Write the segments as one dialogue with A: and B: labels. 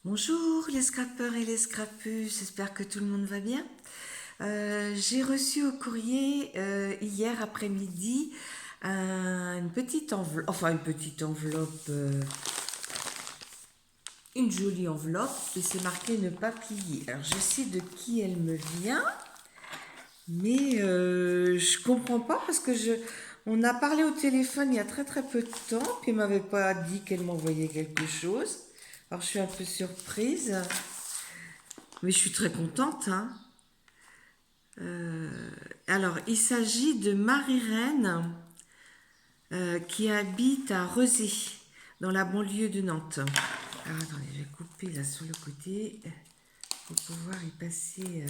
A: Bonjour les scrappeurs et les scrappus, j'espère que tout le monde va bien. J'ai reçu au courrier hier après-midi une jolie enveloppe et c'est marqué ne pas plier. Alors je sais de qui elle me vient, mais je comprends pas parce que on a parlé au téléphone il y a très très peu de temps, puis elle m'avait pas dit qu'elle m'envoyait quelque chose. Alors je suis un peu surprise, mais je suis très contente, hein. Alors, il s'agit de Marie-Reine qui habite à Rezé, dans la banlieue de Nantes. Alors, attendez, je vais couper là sur le côté pour pouvoir y passer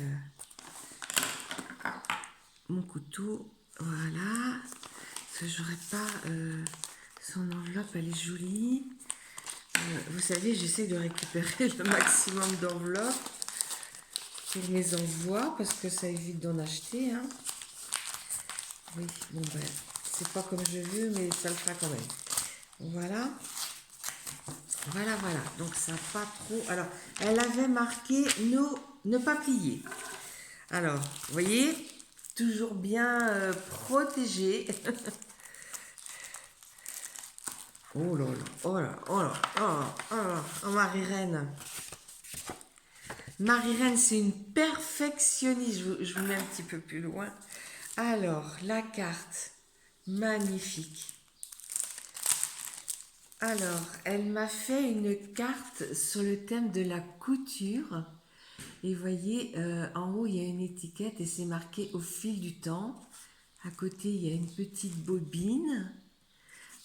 A: mon couteau. Voilà. Parce que j'aurais pas. Son enveloppe, elle est jolie. Vous savez, j'essaie de récupérer le maximum d'enveloppes pour mes envois parce que ça évite d'en acheter, hein. Oui, bon ben, c'est pas comme je veux, mais ça le fera quand même. Voilà, voilà. Donc ça pas trop. Alors, elle avait marqué ne pas plier. Alors, vous voyez, toujours bien protégé. Oh là là, oh là, oh là, oh là, oh Marie-Reine. Marie-Reine, c'est une perfectionniste. Je vous mets un petit peu plus loin. Alors, la carte, magnifique. Alors, elle m'a fait une carte sur le thème de la couture. Et vous voyez, en haut, il y a une étiquette et c'est marqué au fil du temps. À côté, il y a une petite bobine.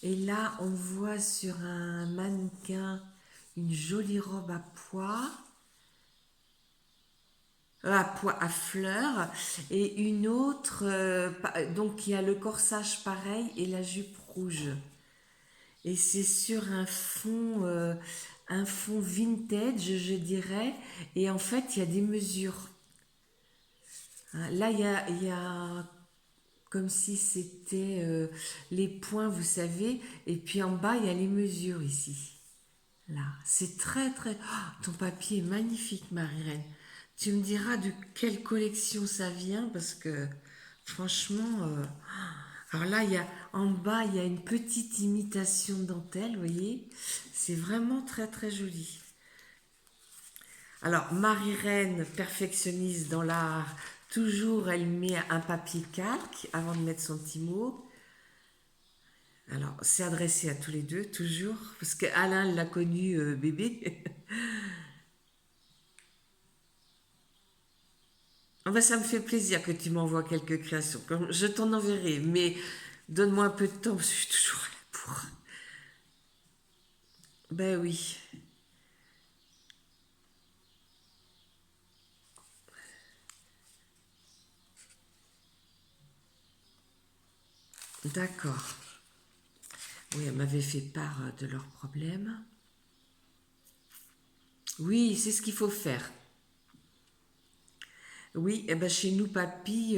A: Et là, on voit sur un mannequin une jolie robe à fleurs, et une autre, donc il y a le corsage pareil et la jupe rouge. Et c'est sur un fond vintage, je dirais. Et en fait, il y a des mesures. Hein, là, il y a comme si c'était les points, vous savez. Et puis en bas, il y a les mesures ici. Là, c'est très très... Oh, ton papier est magnifique, Marie-Reine. Tu me diras de quelle collection ça vient parce que franchement... alors là, en bas, il y a une petite imitation de dentelle, vous voyez. C'est vraiment très très joli. Alors, Marie-Reine, perfectionniste dans l'art, toujours elle met un papier calque avant de mettre son petit mot. Alors, c'est adressé à tous les deux, toujours, parce qu'Alain l'a connu bébé. Ah ben, ça me fait plaisir que tu m'envoies quelques créations. Je t'en enverrai, mais donne-moi un peu de temps, parce que je suis toujours là pour. Ben oui, d'accord. Oui, elle m'avait fait part de leurs problèmes. Oui, c'est ce qu'il faut faire. Oui, eh ben chez nous, papy,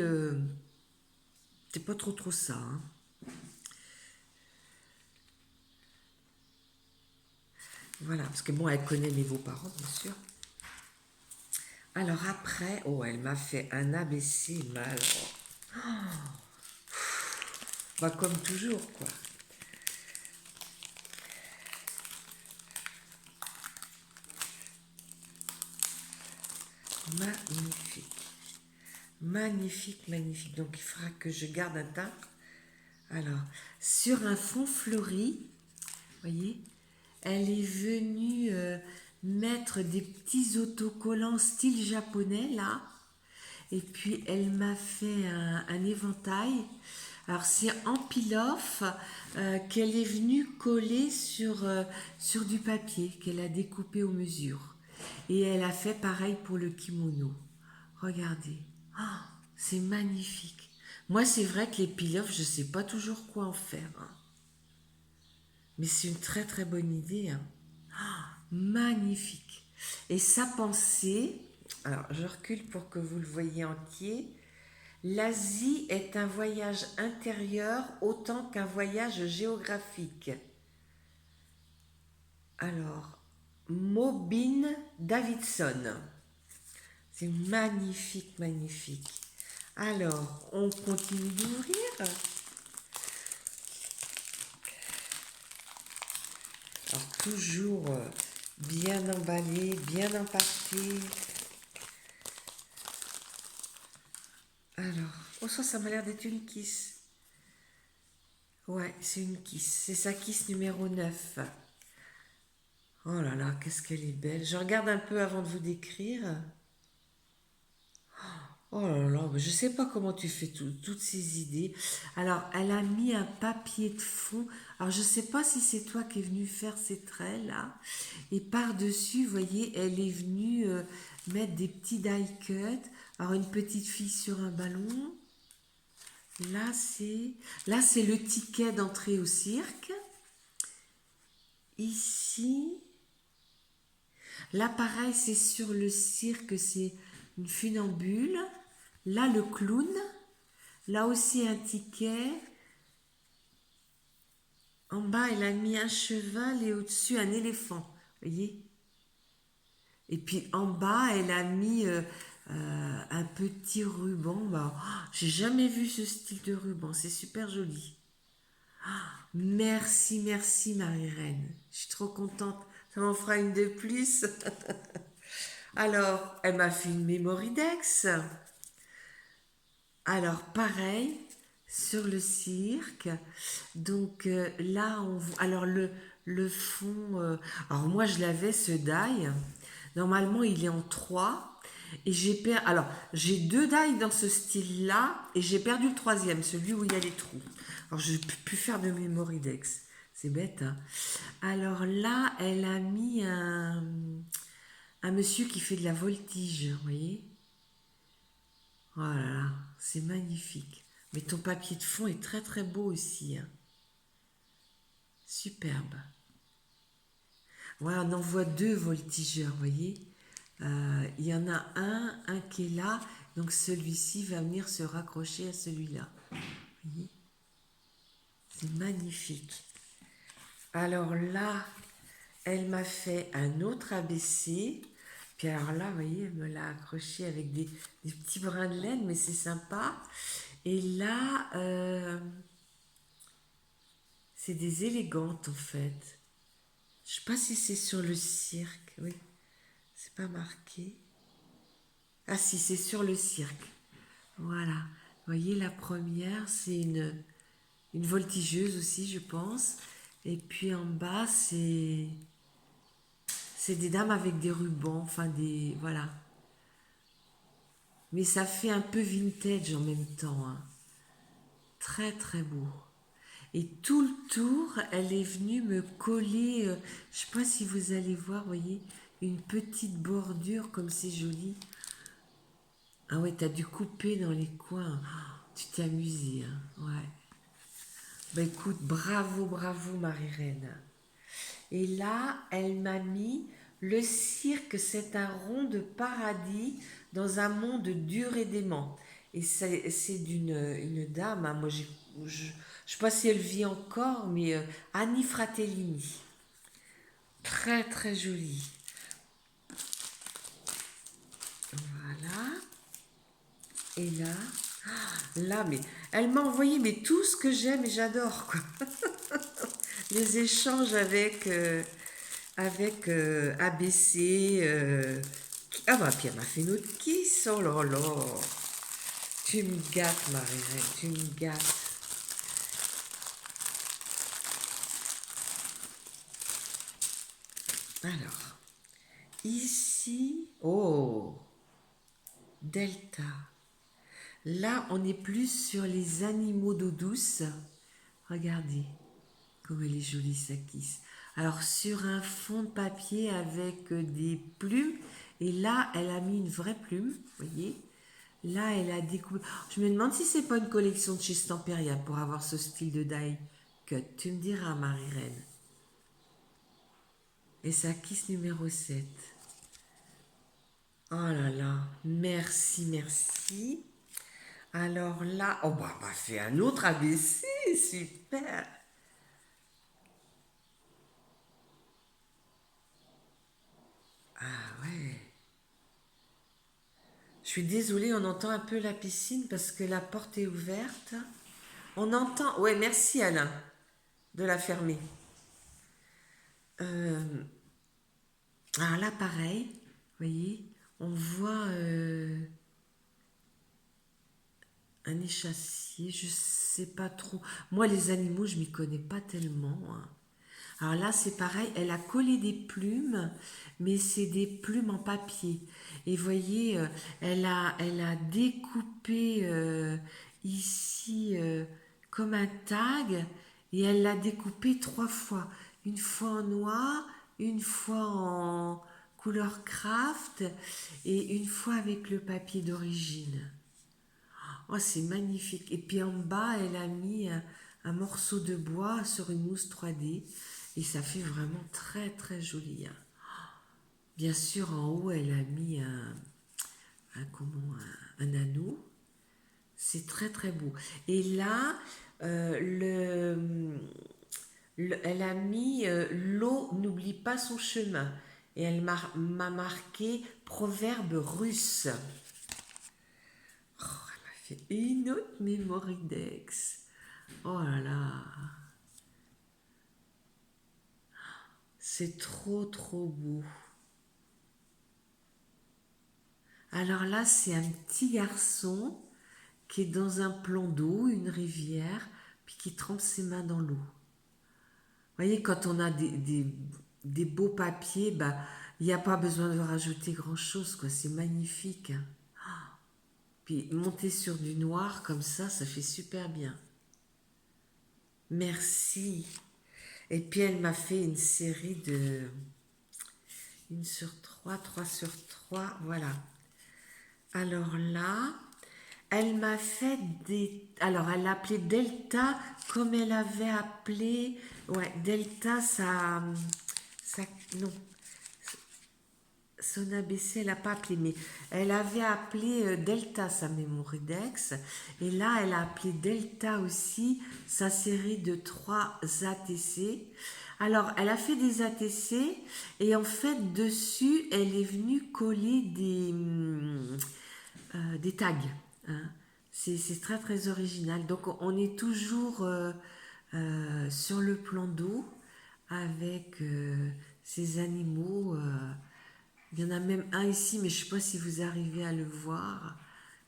A: c'est pas trop trop ça, hein. Voilà, parce que bon, elle connaît mes beaux-parents, bien sûr. Alors après, oh, elle m'a fait un ABC, mais alors, bah, comme toujours, quoi. Magnifique. Magnifique. Donc il faudra que je garde un teint. Alors, sur un fond fleuri, voyez, elle est venue mettre des petits autocollants style japonais là. Et puis elle m'a fait un éventail. Alors c'est en peel-off qu'elle est venue coller sur du papier qu'elle a découpé aux mesures. Et elle a fait pareil pour le kimono. Regardez. Ah, c'est magnifique. Moi, c'est vrai que les peel-off, je ne sais pas toujours quoi en faire, hein. Mais c'est une très très bonne idée, hein. Magnifique. Et sa pensée, alors je recule pour que vous le voyez entier. L'Asie est un voyage intérieur autant qu'un voyage géographique. Alors, Mobin Davidson. C'est magnifique, magnifique. Alors, on continue d'ouvrir. Alors, toujours bien emballé, bien empaqueté. Alors, oh ça m'a l'air d'être une kiss. Ouais, c'est une kiss. C'est sa kiss numéro 9. Oh là là, qu'est-ce qu'elle est belle. Je regarde un peu avant de vous décrire. Oh là là, mais je sais pas comment tu fais toutes ces idées. Alors, elle a mis un papier de fond. Alors, je sais pas si c'est toi qui es venu faire ces traits là. Et par-dessus, vous voyez, elle est venue mettre des petits die cuts. Alors, une petite fille sur un ballon. Là, c'est le ticket d'entrée au cirque. Ici, là, pareil, c'est sur le cirque, c'est une funambule. Là, le clown. Là aussi, un ticket. En bas, elle a mis un cheval et au-dessus, un éléphant. Vous voyez? Et puis, en bas, elle a mis un petit ruban. Bah, oh, j'ai jamais vu ce style de ruban. C'est super joli. Merci, merci, Marie-Reine. Je suis trop contente. Ça m'en fera une de plus. Alors, elle m'a fait une Mémoridex. Alors, pareil, sur le cirque. Donc là, alors le fond. Alors, moi, je l'avais, ce die. Normalement, il est en 3. Et alors, j'ai 2 die dans ce style-là. Et j'ai perdu le troisième, celui où il y a les trous. Alors, je ne peux plus faire de Mémoridex. C'est bête, hein. Alors là, elle a mis un monsieur qui fait de la voltige, vous voyez? Oh là là, c'est magnifique. Mais ton papier de fond est très très beau aussi, hein. Superbe. Voilà, on en voit 2 voltigeurs, vous voyez. Il y en a un qui est là, donc celui-ci va venir se raccrocher à celui-là. Vous voyez, c'est magnifique. Alors là, elle m'a fait un autre ABC. Puis alors là, vous voyez, elle me l'a accroché avec des petits brins de laine, mais c'est sympa. Et là, c'est des élégantes en fait. Je sais pas si c'est sur le cirque. Oui, c'est pas marqué. Ah si, c'est sur le cirque. Voilà. Vous voyez, la première, c'est une voltigeuse aussi, je pense. Et puis en bas, c'est des dames avec des rubans, enfin des... Voilà. Mais ça fait un peu vintage en même temps, hein. Très très beau. Et tout le tour, elle est venue me coller, je sais pas si vous allez voir, vous voyez, une petite bordure comme c'est joli. Ah ouais, t'as dû couper dans les coins. Ah, tu t'es amusée, hein. Ouais. Bah écoute, bravo, bravo Marie-Reine. Et là, elle m'a mis le cirque, c'est un rond de paradis dans un monde dur et dément. Et c'est d'une une dame, hein, moi je ne sais pas si elle vit encore, mais Annie Fratellini. Très très jolie. Voilà. Et là, mais elle m'a envoyé mais tout ce que j'aime et j'adore, quoi. Les échanges avec ABC. Ah bah puis elle m'a fait une autre kiss, oh là là. Tu me gâtes, Marie-Reine, tu me gâtes. Alors, ici, oh, Delta. Là, on est plus sur les animaux d'eau douce. Regardez comme elle est jolie, sa kiss. Alors, sur un fond de papier avec des plumes. Et là, elle a mis une vraie plume, vous voyez. Là, elle a découpé. Je me demande si c'est pas une collection de chez Stamperia pour avoir ce style de die cut. Tu me diras, Marie-Reine. Et sa kiss numéro 7. Oh là là, merci, merci. Alors là, oh bah, fait un autre ABC, super. Je suis désolée, on entend un peu la piscine parce que la porte est ouverte. On entend. Ouais, merci Alain de la fermer. Euh, alors là, pareil, vous voyez, on voit un échassier, je sais pas trop. Moi, les animaux, je m'y connais pas tellement, hein. Alors là, c'est pareil, elle a collé des plumes, mais c'est des plumes en papier. Et vous voyez, elle a découpé ici comme un tag, et elle l'a découpé 3 fois. Une fois en noir, une fois en couleur craft, et une fois avec le papier d'origine. Oh, c'est magnifique. Et puis en bas, elle a mis un morceau de bois sur une mousse 3D. Et ça fait vraiment très très joli, hein. Bien sûr, en haut, elle a mis comment, un anneau. C'est très très beau. Et là, elle a mis l'eau n'oublie pas son chemin. Et elle m'a marqué proverbe russe. Oh, elle m'a fait une autre mémoridex. Oh là là, c'est trop trop beau. Alors là, c'est un petit garçon qui est dans un plan d'eau, une rivière, puis qui trempe ses mains dans l'eau. Vous voyez, quand on a des beaux papiers, bah, il n'y a pas besoin de rajouter grand-chose, quoi. C'est magnifique, hein. Puis monter sur du noir comme ça fait super bien. Merci. Et puis elle m'a fait une série de 1 sur 3, 3 sur 3, voilà. Alors là, elle m'a fait des... Alors, elle l'a appelé Delta, comme elle avait appelé... Ouais, Delta, ça non, son ABC, elle n'a pas appelé, mais elle avait appelé Delta sa Mémoridex. Et là, elle a appelé Delta aussi sa série de 3 ATC. Alors, elle a fait des ATC et en fait, dessus, elle est venue coller des tags, hein. C'est très très original. Donc on est toujours sur le plan d'eau avec ces animaux. Il y en a même un ici, mais je ne sais pas si vous arrivez à le voir.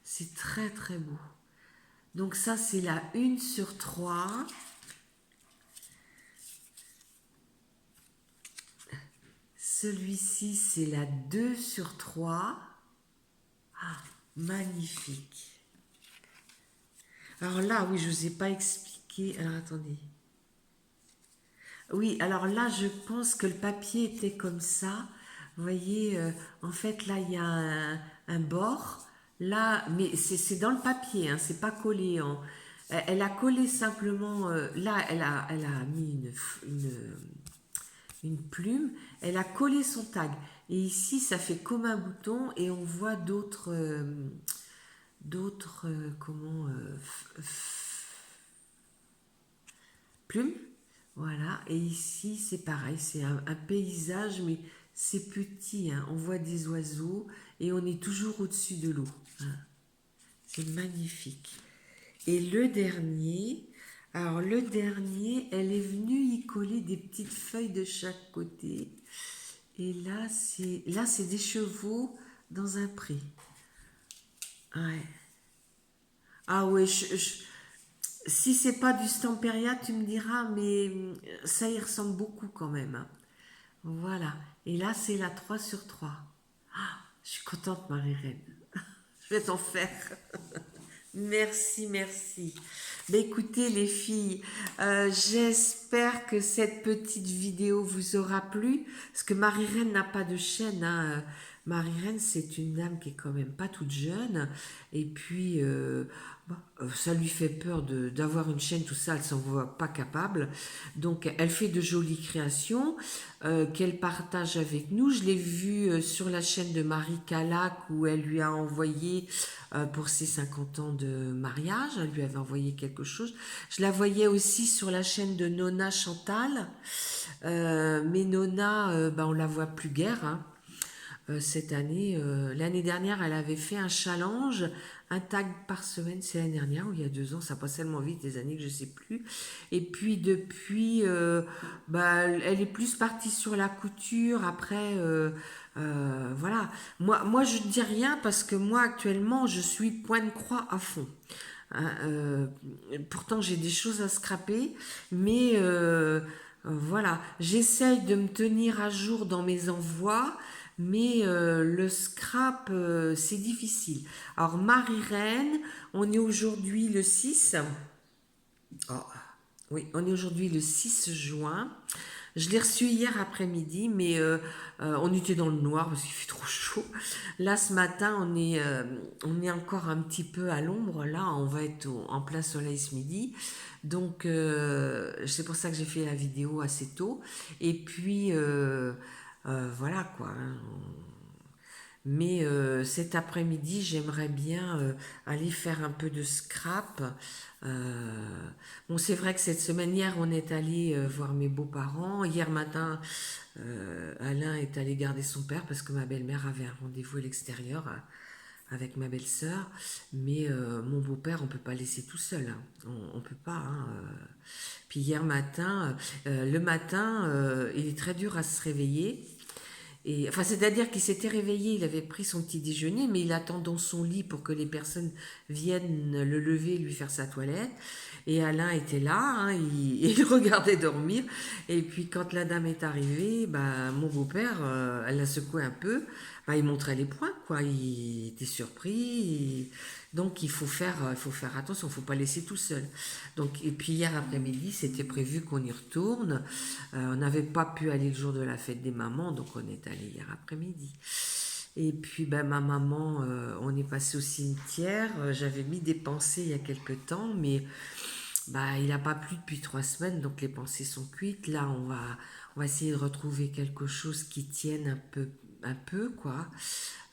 A: C'est très très beau. Donc ça c'est la 1 sur 3. Celui-ci c'est la 2 sur 3. Ah, magnifique. Alors là, oui, je ne vous ai pas expliqué. Alors attendez. Oui, alors là, je pense que le papier était comme ça. Vous voyez, en fait, là, il y a un bord. Là, mais c'est dans le papier, hein, c'est pas collé. Elle a collé simplement. Là, elle a mis une plume. Elle a collé son tag. Et ici, ça fait comme un bouton et on voit d'autres, comment, plumes. Voilà, et ici c'est pareil, c'est un paysage, mais c'est petit, hein. On voit des oiseaux et on est toujours au-dessus de l'eau, hein. C'est magnifique. Et le dernier, alors le dernier, elle est venue y coller des petites feuilles de chaque côté. Et là c'est des chevaux dans un pré. Ouais. Ah ouais, si c'est pas du Stamperia, tu me diras, mais ça y ressemble beaucoup quand même, hein. Voilà. Et là, c'est la 3 sur 3. Ah, je suis contente, Marie-Reine. Je vais t'en faire. Merci, merci. Mais écoutez, les filles, j'espère que cette petite vidéo vous aura plu. Parce que Marie-Reine n'a pas de chaîne, hein. Marie-Reine, c'est une dame qui est quand même pas toute jeune. Et puis, ça lui fait peur d'avoir une chaîne, tout ça, elle s'en voit pas capable. Donc, elle fait de jolies créations qu'elle partage avec nous. Je l'ai vue sur la chaîne de Marie Calac où elle lui a envoyé pour ses 50 ans de mariage. Elle lui avait envoyé quelque chose. Je la voyais aussi sur la chaîne de Nona Chantal. Mais Nona, on la voit plus guère, hein. cette année. L'année dernière, elle avait fait un challenge, un tag par semaine. C'est l'année dernière ou il y a 2 ans, ça passe tellement vite, des années que je sais plus. Et puis depuis, bah, elle est plus partie sur la couture. Après, voilà. Moi, je ne dis rien parce que moi, actuellement, je suis point de croix à fond. Hein, pourtant, j'ai des choses à scraper, mais voilà, j'essaye de me tenir à jour dans mes envois, mais le scrap, c'est difficile. Alors, Marie-Reine, on est aujourd'hui le 6. Oh, oui, on est aujourd'hui le 6 juin. Je l'ai reçu hier après-midi, mais on était dans le noir parce qu'il fait trop chaud. Là, ce matin, on est encore un petit peu à l'ombre. Là, on va être en plein soleil ce midi. Donc, c'est pour ça que j'ai fait la vidéo assez tôt. Et puis, voilà quoi, hein. Mais cet après-midi, j'aimerais bien aller faire un peu de scrap. Bon, c'est vrai que cette semaine, hier, on est allé voir mes beaux-parents. Hier matin, Alain est allé garder son père parce que ma belle-mère avait un rendez-vous à l'extérieur avec ma belle-sœur. Mais mon beau-père, on peut pas laisser tout seul, hein. On peut pas, hein. Puis hier matin, le matin, il est très dur à se réveiller. Et, enfin, c'est-à-dire qu'il s'était réveillé, il avait pris son petit déjeuner, mais il attend dans son lit pour que les personnes viennent le lever, lui faire sa toilette. Et Alain était là, hein, il regardait dormir. Et puis quand la dame est arrivée, bah, mon beau-père, elle l'a secoué un peu. Bah, il montrait les poings, quoi. Il était surpris. Donc il faut faire attention, il ne faut pas laisser tout seul. Donc, et puis hier après-midi, c'était prévu qu'on y retourne. On n'avait pas pu aller le jour de la fête des mamans, donc on est allé hier après-midi. Et puis ben, ma maman, on est passé au cimetière. J'avais mis des pensées il y a quelques temps, mais bah, il n'a pas plu depuis 3 semaines, donc les pensées sont cuites. Là, on va essayer de retrouver quelque chose qui tienne un peu quoi.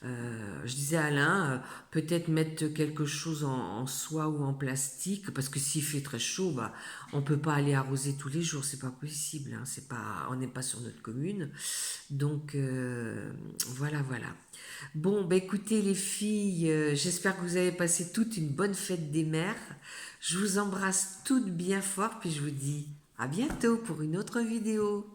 A: Je disais à Alain, peut-être mettre quelque chose en soie ou en plastique, parce que s'il fait très chaud, bah, on peut pas aller arroser tous les jours, c'est pas possible, hein, on n'est pas sur notre commune. Donc voilà, voilà. Bon, bah écoutez les filles, j'espère que vous avez passé toute une bonne fête des mères. Je vous embrasse toutes bien fort, puis je vous dis à bientôt pour une autre vidéo.